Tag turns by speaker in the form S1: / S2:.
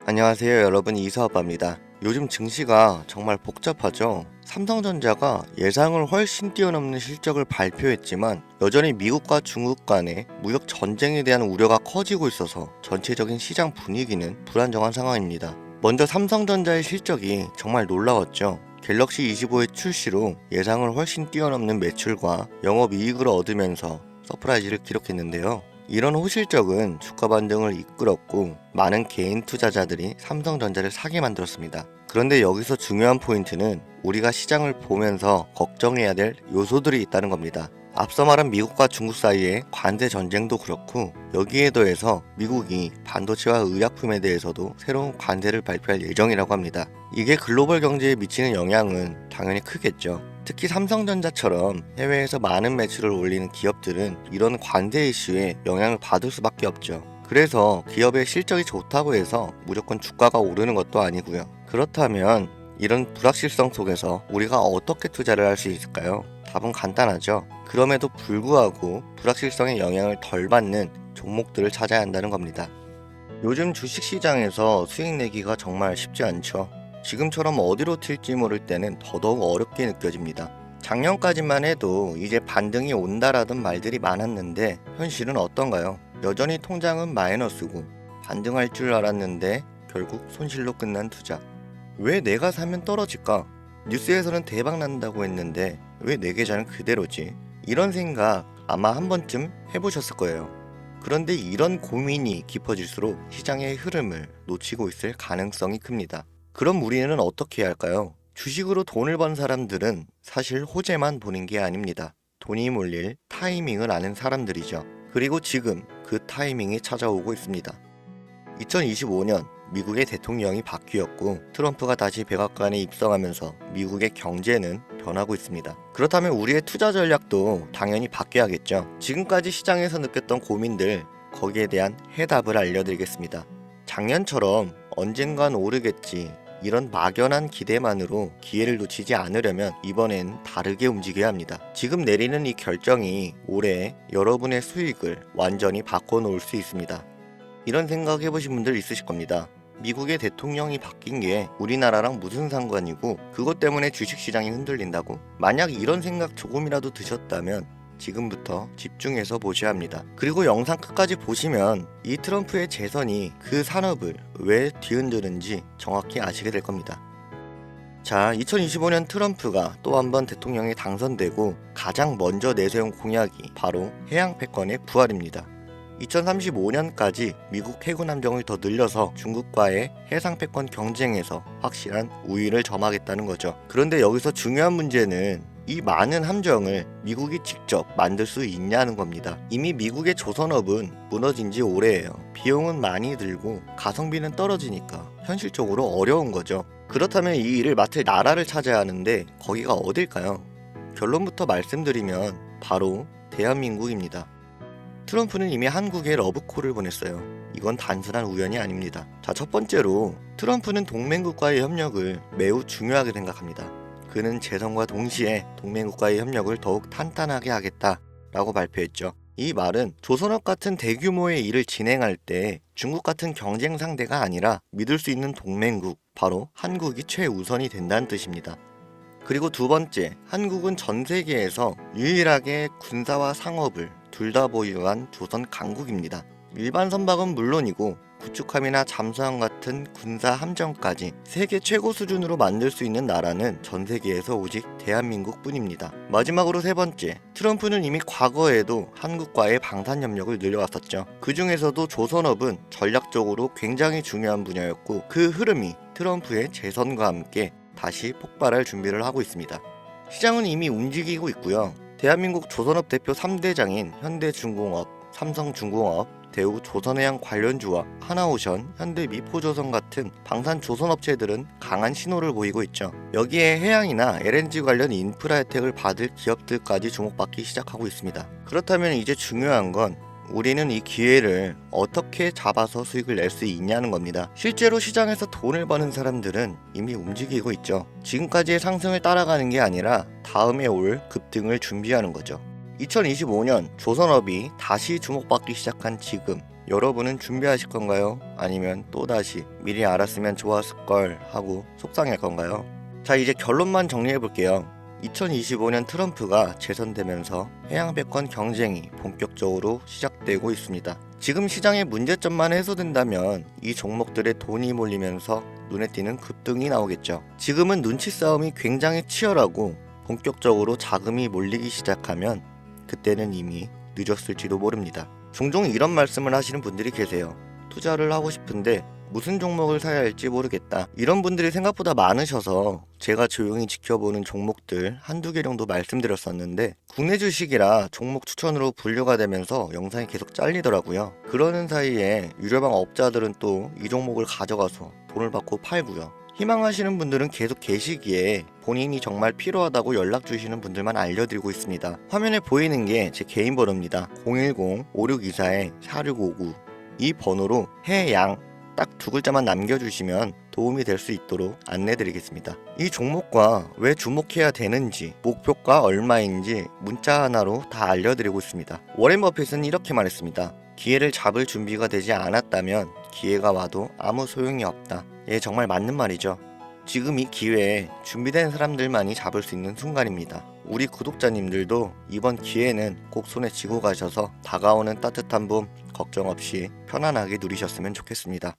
S1: 안녕하세요 여러분, 이사업입니다. 요즘 증시가 정말 복잡하죠. 삼성전자가 예상을 훨씬 뛰어넘는 실적을 발표했지만 여전히 미국과 중국 간의 무역 전쟁에 대한 우려가 커지고 있어서 전체적인 시장 분위기는 불안정한 상황입니다. 먼저 삼성전자의 실적이 정말 놀라웠죠. 갤럭시 25의 출시로 예상을 훨씬 뛰어넘는 매출과 영업이익을 얻으면서 서프라이즈를 기록했는데요. 이런 호실적은 주가 반등을 이끌었고 많은 개인 투자자들이 삼성전자를 사게 만들었습니다. 그런데 여기서 중요한 포인트는 우리가 시장을 보면서 걱정해야 될 요소들이 있다는 겁니다. 앞서 말한 미국과 중국 사이의 관세 전쟁도 그렇고 여기에 더해서 미국이 반도체와 의약품에 대해서도 새로운 관세를 발표할 예정이라고 합니다. 이게 글로벌 경제에 미치는 영향은 당연히 크겠죠. 특히 삼성전자처럼 해외에서 많은 매출을 올리는 기업들은 이런 관세 이슈에 영향을 받을 수밖에 없죠. 그래서 기업의 실적이 좋다고 해서 무조건 주가가 오르는 것도 아니고요. 그렇다면 이런 불확실성 속에서 우리가 어떻게 투자를 할 수 있을까요? 답은 간단하죠. 그럼에도 불구하고 불확실성의 영향을 덜 받는 종목들을 찾아야 한다는 겁니다. 요즘 주식시장에서 수익 내기가 정말 쉽지 않죠. 지금처럼 어디로 튈지 모를 때는 더더욱 어렵게 느껴집니다. 작년까지만 해도 이제 반등이 온다라던 말들이 많았는데 현실은 어떤가요? 여전히 통장은 마이너스고 반등할 줄 알았는데 결국 손실로 끝난 투자. 왜 내가 사면 떨어질까? 뉴스에서는 대박 난다고 했는데 왜 내 계좌는 그대로지? 이런 생각 아마 한 번쯤 해보셨을 거예요. 그런데 이런 고민이 깊어질수록 시장의 흐름을 놓치고 있을 가능성이 큽니다. 그럼 우리는 어떻게 해야 할까요? 주식으로 돈을 번 사람들은 사실 호재만 보는 게 아닙니다. 돈이 몰릴 타이밍을 아는 사람들이죠. 그리고 지금 그 타이밍이 찾아오고 있습니다. 2025년 미국의 대통령이 바뀌었고 트럼프가 다시 백악관에 입성하면서 미국의 경제는 변하고 있습니다. 그렇다면 우리의 투자 전략도 당연히 바뀌어야겠죠. 지금까지 시장에서 느꼈던 고민들, 거기에 대한 해답을 알려드리겠습니다. 작년처럼 언젠간 오르겠지 이런 막연한 기대만으로 기회를 놓치지 않으려면 이번엔 다르게 움직여야 합니다. 지금 내리는 이 결정이 올해 여러분의 수익을 완전히 바꿔놓을 수 있습니다. 이런 생각 해보신 분들 있으실 겁니다. 미국의 대통령이 바뀐 게 우리나라랑 무슨 상관이고 그것 때문에 주식시장이 흔들린다고? 만약 이런 생각 조금이라도 드셨다면 지금부터 집중해서 보셔야 합니다. 그리고 영상 끝까지 보시면 이 트럼프의 재선이 그 산업을 왜 뒤흔드는지 정확히 아시게 될 겁니다. 자, 2025년 트럼프가 또 한 번 대통령에 당선되고 가장 먼저 내세운 공약이 바로 해양 패권의 부활입니다. 2035년까지 미국 해군 함정을 더 늘려서 중국과의 해상 패권 경쟁에서 확실한 우위를 점하겠다는 거죠. 그런데 여기서 중요한 문제는 이 많은 함정을 미국이 직접 만들 수 있냐는 겁니다. 이미 미국의 조선업은 무너진 지 오래예요. 비용은 많이 들고 가성비는 떨어지니까 현실적으로 어려운 거죠. 그렇다면 이 일을 맡을 나라를 찾아야 하는데 거기가 어딜까요? 결론부터 말씀드리면 바로 대한민국입니다. 트럼프는 이미 한국에 러브콜을 보냈어요. 이건 단순한 우연이 아닙니다. 자, 첫 번째로 트럼프는 동맹국과의 협력을 매우 중요하게 생각합니다. 그는 재선과 동시에 동맹국과의 협력을 더욱 탄탄하게 하겠다라고 발표했죠. 이 말은 조선업 같은 대규모의 일을 진행할 때 중국 같은 경쟁 상대가 아니라 믿을 수 있는 동맹국, 바로 한국이 최우선이 된다는 뜻입니다. 그리고 두 번째, 한국은 전 세계에서 유일하게 군사와 상업을 둘 다 보유한 조선 강국입니다. 일반 선박은 물론이고 구축함이나 잠수함 같은 군사 함정까지 세계 최고 수준으로 만들 수 있는 나라는 전 세계에서 오직 대한민국 뿐입니다. 마지막으로 세 번째, 트럼프는 이미 과거에도 한국과의 방산협력을 늘려왔었죠. 그 중에서도 조선업은 전략적으로 굉장히 중요한 분야였고 그 흐름이 트럼프의 재선과 함께 다시 폭발할 준비를 하고 있습니다. 시장은 이미 움직이고 있고요. 대한민국 조선업 대표 3대장인 현대중공업, 삼성중공업, 대우조선해양 관련주와 하나오션, 현대미포조선 같은 방산 조선업체들은 강한 신호를 보이고 있죠. 여기에 해양이나 LNG 관련 인프라 혜택을 받을 기업들까지 주목받기 시작하고 있습니다. 그렇다면 이제 중요한 건 우리는 이 기회를 어떻게 잡아서 수익을 낼 수 있냐는 겁니다. 실제로 시장에서 돈을 버는 사람들은 이미 움직이고 있죠. 지금까지의 상승을 따라가는 게 아니라 다음에 올 급등을 준비하는 거죠. 2025년 조선업이 다시 주목받기 시작한 지금, 여러분은 준비하실 건가요? 아니면 또다시 미리 알았으면 좋았을 걸 하고 속상할 건가요? 자, 이제 결론만 정리해 볼게요. 2025년 트럼프가 재선되면서 해양 패권 경쟁이 본격적으로 시작되고 있습니다. 지금 시장의 문제점만 해소된다면 이 종목들의 돈이 몰리면서 눈에 띄는 급등이 나오겠죠. 지금은 눈치 싸움이 굉장히 치열하고 본격적으로 자금이 몰리기 시작하면 그때는 이미 늦었을지도 모릅니다. 종종 이런 말씀을 하시는 분들이 계세요. 투자를 하고 싶은데 무슨 종목을 사야 할지 모르겠다. 이런 분들이 생각보다 많으셔서 제가 조용히 지켜보는 종목들 한두 개 정도 말씀드렸었는데 국내 주식이라 종목 추천으로 분류가 되면서 영상이 계속 잘리더라고요. 그러는 사이에 유료방 업자들은 또 이 종목을 가져가서 돈을 받고 팔고요. 희망하시는 분들은 계속 계시기에 본인이 정말 필요하다고 연락 주시는 분들만 알려드리고 있습니다. 화면에 보이는 게 제 개인 번호입니다. 010-5624-4659 이 번호로 해양 딱 두 글자만 남겨주시면 도움이 될 수 있도록 안내드리겠습니다. 이 종목과 왜 주목해야 되는지, 목표가 얼마인지 문자 하나로 다 알려드리고 있습니다. 워렌 버핏은 이렇게 말했습니다. 기회를 잡을 준비가 되지 않았다면 기회가 와도 아무 소용이 없다. 예, 정말 맞는 말이죠. 지금 이 기회에 준비된 사람들만이 잡을 수 있는 순간입니다. 우리 구독자님들도 이번 기회는 꼭 손에 쥐고 가셔서 다가오는 따뜻한 봄 걱정 없이 편안하게 누리셨으면 좋겠습니다.